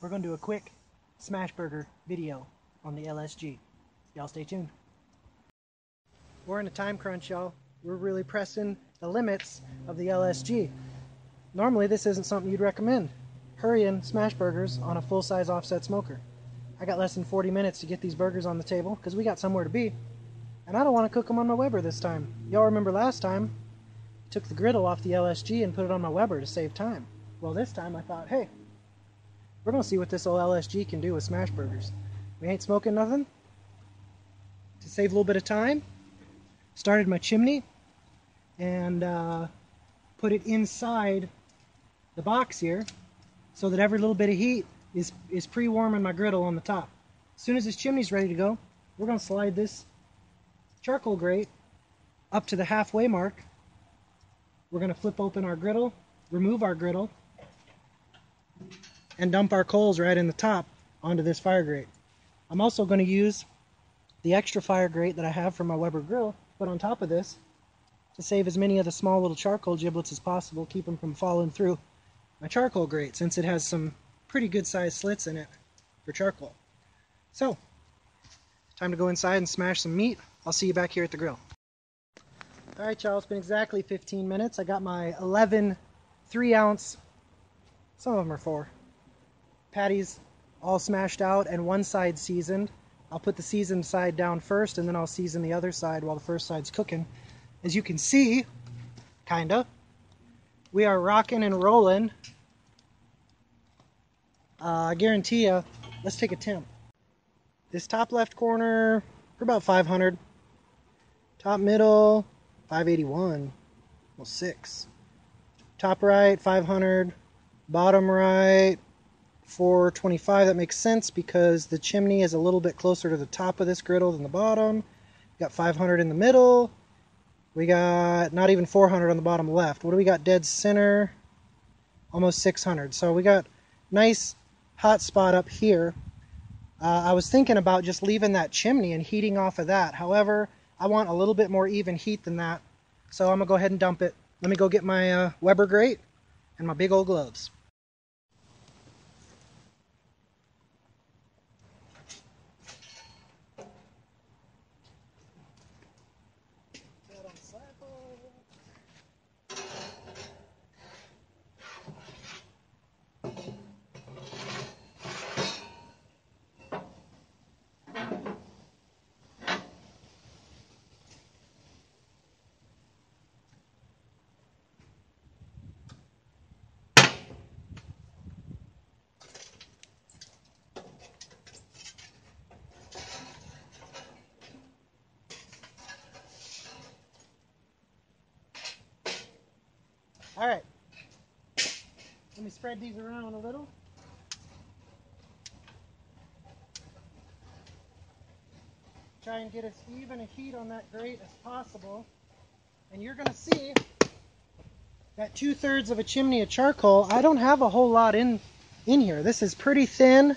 we're going to do a quick Smashburger video on the LSG. Y'all stay tuned. We're in a time crunch, y'all. We're really pressing the limits of the LSG. Normally this isn't something you'd recommend. Hurrying Smashburgers on a full-size offset smoker. I got less than 40 minutes to get these burgers on the table because we got somewhere to be. And I don't want to cook them on my Weber this time. Y'all remember last time, I took the griddle off the LSG and put it on my Weber to save time. Well, this time I thought, hey, we're going to see what this old LSG can do with Smashburgers. We ain't smoking nothing. To save a little bit of time, started my chimney and put it inside the box here so that every little bit of heat is pre-warming my griddle on the top. As soon as this chimney's ready to go, we're going to slide this charcoal grate up to the halfway mark. We're going to flip open our griddle, remove our griddle, and dump our coals right in the top onto this fire grate. I'm also going to use the extra fire grate that I have from my Weber grill, put on top of this to save as many of the small little charcoal giblets as possible, keep them from falling through my charcoal grate since it has some pretty good sized slits in it for charcoal. So, time to go inside and smash some meat. I'll see you back here at the grill. Alright y'all, it's been exactly 15 minutes. I got my 11 3-ounce, some of them are 4, patties all smashed out and one side seasoned. I'll put the seasoned side down first and then I'll season the other side while the first side's cooking. As you can see, kinda, we are rocking and rolling. I guarantee you, let's take a temp. This top left corner, for about 500. Top middle, 581, well 6. Top right, 500. Bottom right, 425. That makes sense because the chimney is a little bit closer to the top of this griddle than the bottom. We got 500 in the middle. We got not even 400 on the bottom left. What do we got dead center? Almost 600. So we got nice hot spot up here. I was thinking about just leaving that chimney and heating off of that. However, I want a little bit more even heat than that. So I'm going to go ahead and dump it. Let me go get my Weber grate and my big old gloves. Alright, let me spread these around a little. Try and get as even a heat on that grate as possible. And you're going to see that 2/3 of a chimney of charcoal. I don't have a whole lot in here. This is pretty thin,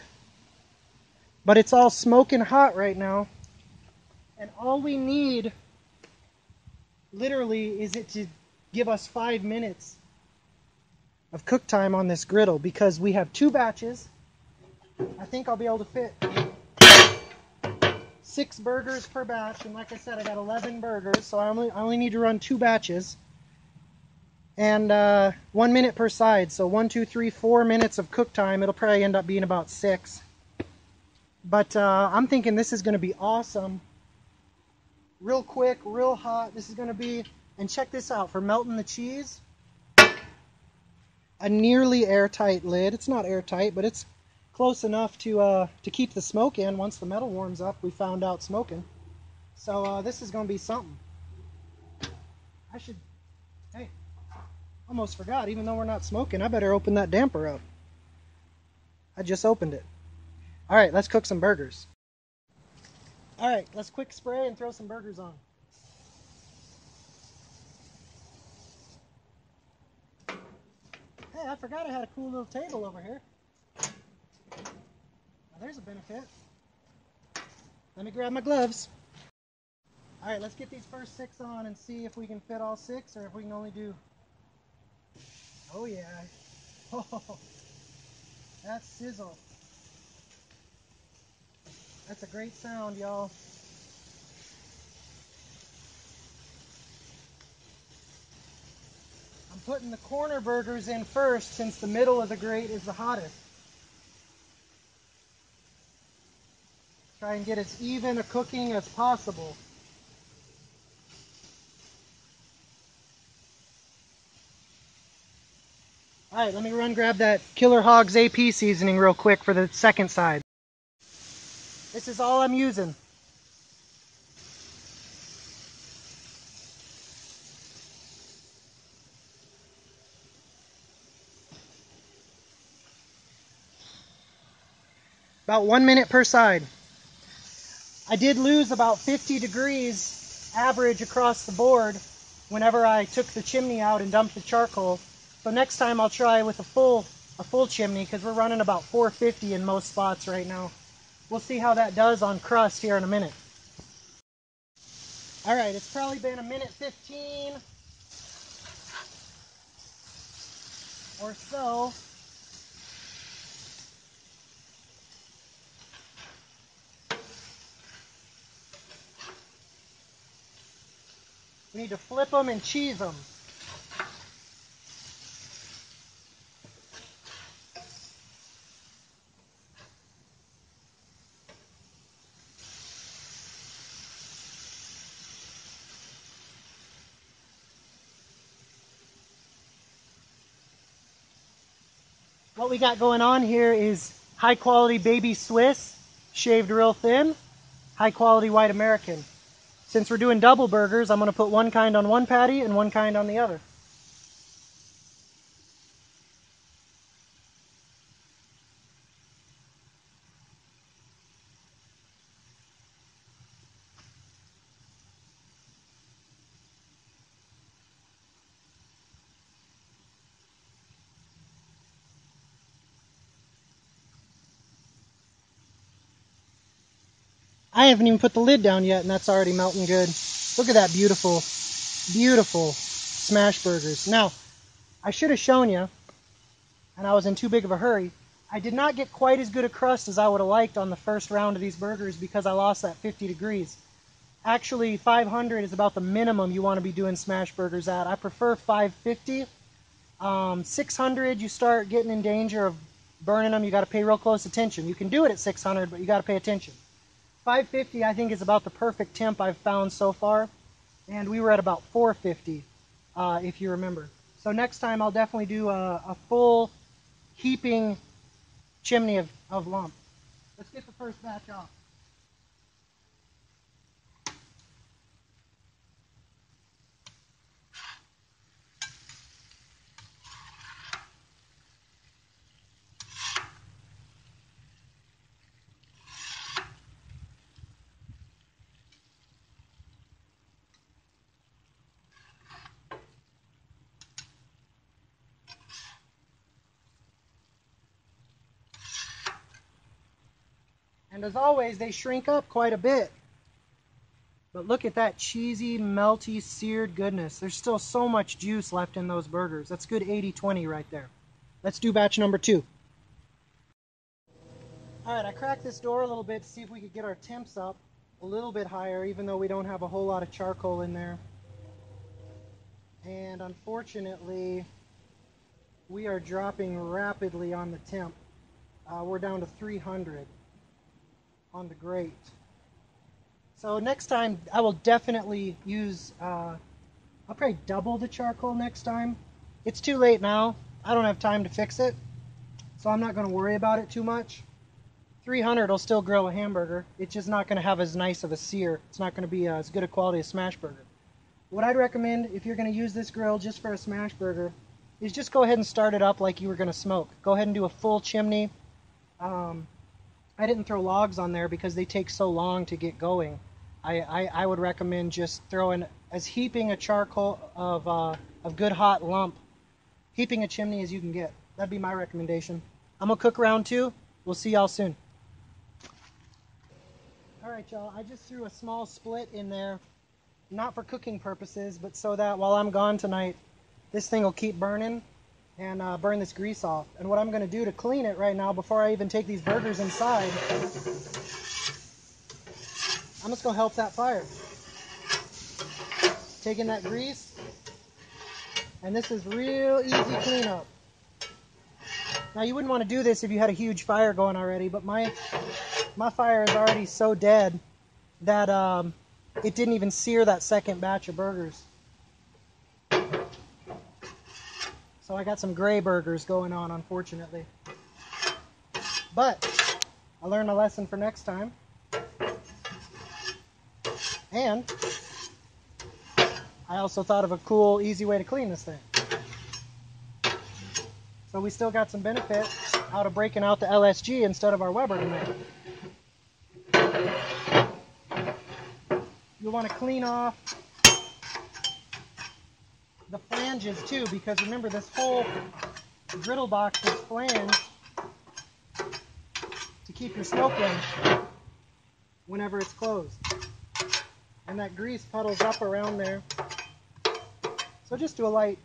but it's all smoking hot right now. And all we need, literally, is it to give us 5 minutes of cook time on this griddle because we have 2 batches. I think I'll be able to fit 6 burgers per batch, and like I said, I got 11 burgers, so I only need to run 2 batches. And 1 minute per side, so 1, 2, 3, 4 minutes of cook time. It'll probably end up being about 6. But I'm thinking this is going to be awesome. Real quick, real hot. This is going to be, and check this out, for melting the cheese, a nearly airtight lid. It's not airtight, but it's close enough to keep the smoke in. Once the metal warms up, we found out smoking. So this is going to be something. Hey, almost forgot, even though we're not smoking, I better open that damper up. I just opened it. Alright, let's cook some burgers. Alright, let's quick spray and throw some burgers on. Hey, I forgot I had a cool little table over here. Now there's a benefit. Let me grab my gloves. Alright, let's get these first 6 on and see if we can fit all 6 or if we can only do... Oh yeah. Oh, that's sizzle. That's a great sound, y'all. I'm putting the corner burgers in first since the middle of the grate is the hottest. Try and get as even a cooking as possible. Alright, let me run grab that Killer Hogs AP seasoning real quick for the second side. This is all I'm using. About 1 minute per side. I did lose about 50 degrees average across the board whenever I took the chimney out and dumped the charcoal. So next time I'll try with a full chimney because we're running about 450 in most spots right now. We'll see how that does on crust here in a minute. Alright, it's probably been 1:15 or so. We need to flip them and cheese them. What we got going on here is high quality baby Swiss, shaved real thin, high quality white American. Since we're doing double burgers, I'm going to put one kind on one patty and one kind on the other. I haven't even put the lid down yet and that's already melting good. Look at that beautiful, beautiful Smashburgers. Now, I should have shown you, and I was in too big of a hurry. I did not get quite as good a crust as I would have liked on the first round of these burgers because I lost that 50 degrees. Actually, 500 is about the minimum you want to be doing Smashburgers at. I prefer 550. 600, you start getting in danger of burning them. You got to pay real close attention. You can do it at 600, but you got to pay attention. 550, I think, is about the perfect temp I've found so far, and we were at about 450, if you remember. So next time I'll definitely do a full heaping chimney of lump. Let's get the first batch off. And as always, they shrink up quite a bit. But look at that cheesy, melty, seared goodness. There's still so much juice left in those burgers. That's good 80-20 right there. Let's do batch number 2. Alright, I cracked this door a little bit to see if we could get our temps up a little bit higher, even though we don't have a whole lot of charcoal in there. And unfortunately, we are dropping rapidly on the temp. We're down to 300 on the grate. So next time I will definitely use, I'll probably double the charcoal next time. It's too late now. I don't have time to fix it, so I'm not going to worry about it too much. 300 will still grill a hamburger. It's just not going to have as nice of a sear. It's not going to be as good a quality as Smashburger. What I'd recommend if you're going to use this grill just for a Smashburger is just go ahead and start it up like you were going to smoke. Go ahead and do a full chimney. I didn't throw logs on there because they take so long to get going. I would recommend just throwing as heaping a charcoal of good hot lump, heaping a chimney as you can get. That'd be my recommendation. I'm gonna cook round 2. We'll see y'all soon. All right, y'all. I just threw a small split in there, not for cooking purposes, but so that while I'm gone tonight, this thing will keep burning and burn this grease off. And what I'm going to do to clean it right now before I even take these burgers inside I'm just going to help that fire. Taking that grease, and this is real easy cleanup. Now you wouldn't want to do this if you had a huge fire going already, but my fire is already so dead that it didn't even sear that second batch of burgers. So I got some gray burgers going on, unfortunately. But I learned a lesson for next time. And I also thought of a cool, easy way to clean this thing. So we still got some benefit out of breaking out the LSG instead of our Weber tonight. You'll want to clean off the flanges too, because remember, this whole griddle box is flanged to keep your smoke in whenever it's closed. And that grease puddles up around there. So just do a light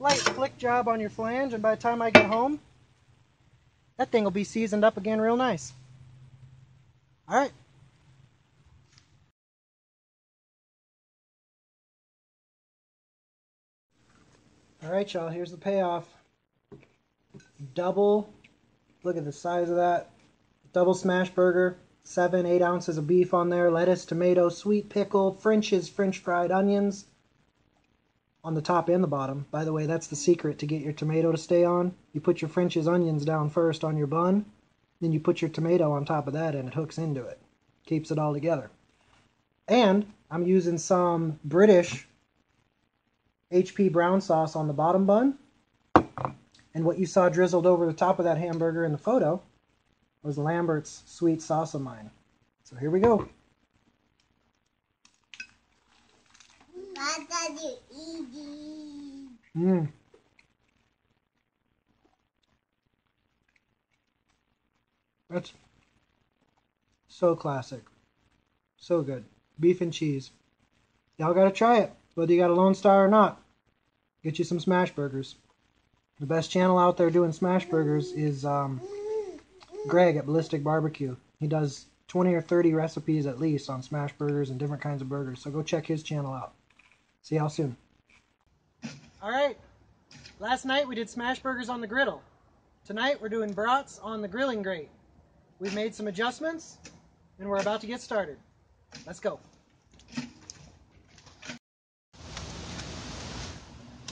flick job on your flange, and by the time I get home, that thing will be seasoned up again real nice. All right. All right, y'all, here's the payoff. Double, look at the size of that. Double smash burger, 7-8 ounces of beef on there, lettuce, tomato, sweet pickle, French's French fried onions on the top and the bottom. By the way, that's the secret to get your tomato to stay on. You put your French's onions down first on your bun, then you put your tomato on top of that and it hooks into it. Keeps it all together. And I'm using some British HP brown sauce on the bottom bun. And what you saw drizzled over the top of that hamburger in the photo was Lambert's sweet sauce of mine. So here we go. That's so classic. So good. Beef and cheese. Y'all gotta try it, whether you got a Lone Star or not. Get you some Smashburgers. The best channel out there doing Smashburgers is Greg at Ballistic Barbecue. He does 20 or 30 recipes at least on Smashburgers and different kinds of burgers. So go check his channel out. See y'all soon. Alright, last night we did Smashburgers on the griddle. Tonight we're doing brats on the grilling grate. We've made some adjustments and we're about to get started. Let's go.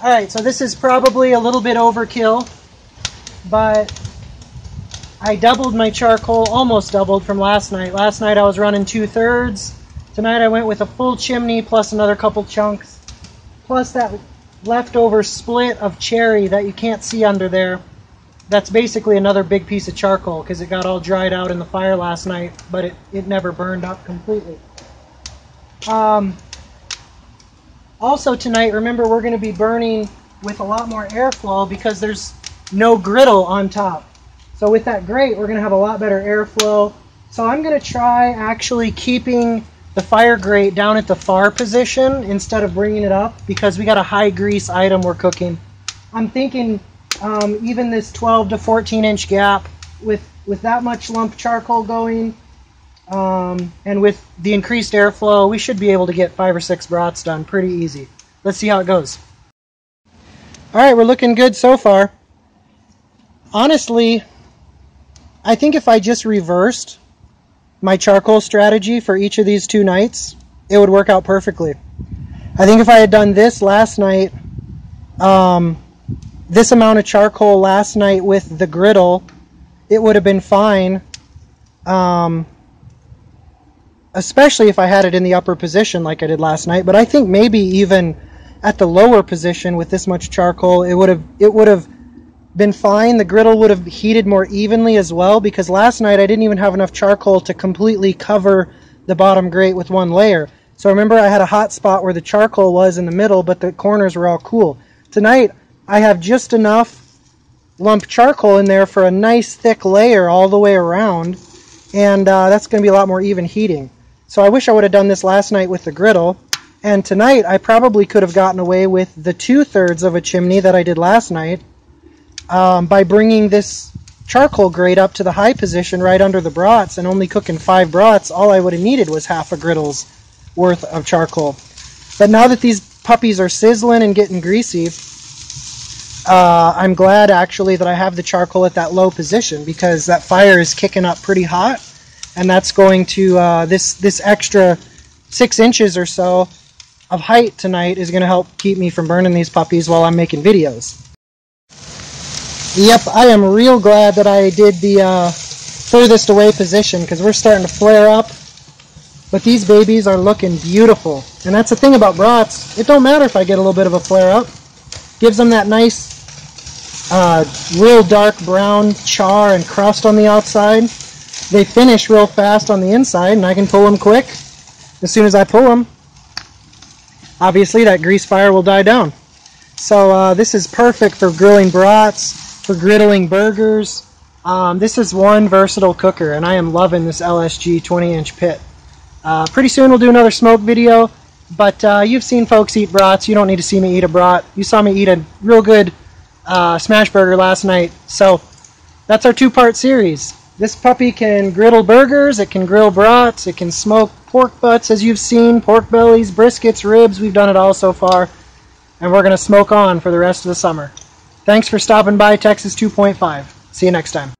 Alright, so this is probably a little bit overkill, but I doubled my charcoal, almost doubled from last night. Last night I was running 2/3. Tonight I went with a full chimney plus another couple chunks, plus that leftover split of cherry that you can't see under there. That's basically another big piece of charcoal because it got all dried out in the fire last night, but it never burned up completely. Also tonight, remember, we're going to be burning with a lot more airflow because there's no griddle on top. So with that grate, we're going to have a lot better airflow. So I'm going to try actually keeping the fire grate down at the far position instead of bringing it up because we got a high grease item we're cooking. I'm thinking even this 12 to 14 inch gap with that much lump charcoal going and with the increased airflow, we should be able to get 5 or 6 brats done pretty easy. Let's see how it goes. Alright, we're looking good so far. Honestly, I think if I just reversed my charcoal strategy for each of these 2 nights, it would work out perfectly. I think if I had done this last night, this amount of charcoal last night with the griddle, it would have been fine. Especially if I had it in the upper position like I did last night. But I think maybe even at the lower position with this much charcoal, it would have been fine. The griddle would have heated more evenly as well, because last night I didn't even have enough charcoal to completely cover the bottom grate with one layer. So remember, I had a hot spot where the charcoal was in the middle, but the corners were all cool. Tonight I have just enough lump charcoal in there for a nice thick layer all the way around, and that's going to be a lot more even heating. So I wish I would have done this last night with the griddle, and tonight I probably could have gotten away with the 2/3 of a chimney that I did last night by bringing this charcoal grate up to the high position right under the brats and only cooking 5 brats, all I would have needed was half a griddle's worth of charcoal. But now that these puppies are sizzling and getting greasy, I'm glad actually that I have the charcoal at that low position, because that fire is kicking up pretty hot, and that's going to, this extra 6 inches or so of height tonight is going to help keep me from burning these puppies while I'm making videos. Yep, I am real glad that I did the furthest away position, because we're starting to flare up. But these babies are looking beautiful. And that's the thing about brats. It don't matter if I get a little bit of a flare up. Gives them that nice, real dark brown char and crust on the outside. They finish real fast on the inside, and I can pull them quick. As soon as I pull them, obviously that grease fire will die down. So this is perfect for grilling brats, for griddling burgers. This is one versatile cooker, and I am loving this LSG 20-inch pit. Pretty soon we'll do another smoke video, but you've seen folks eat brats. You don't need to see me eat a brat. You saw me eat a real good Smashburger last night. So that's our 2-part series. This puppy can griddle burgers, it can grill brats, it can smoke pork butts, as you've seen, pork bellies, briskets, ribs. We've done it all so far, and we're going to smoke on for the rest of the summer. Thanks for stopping by Texas 2.5. See you next time.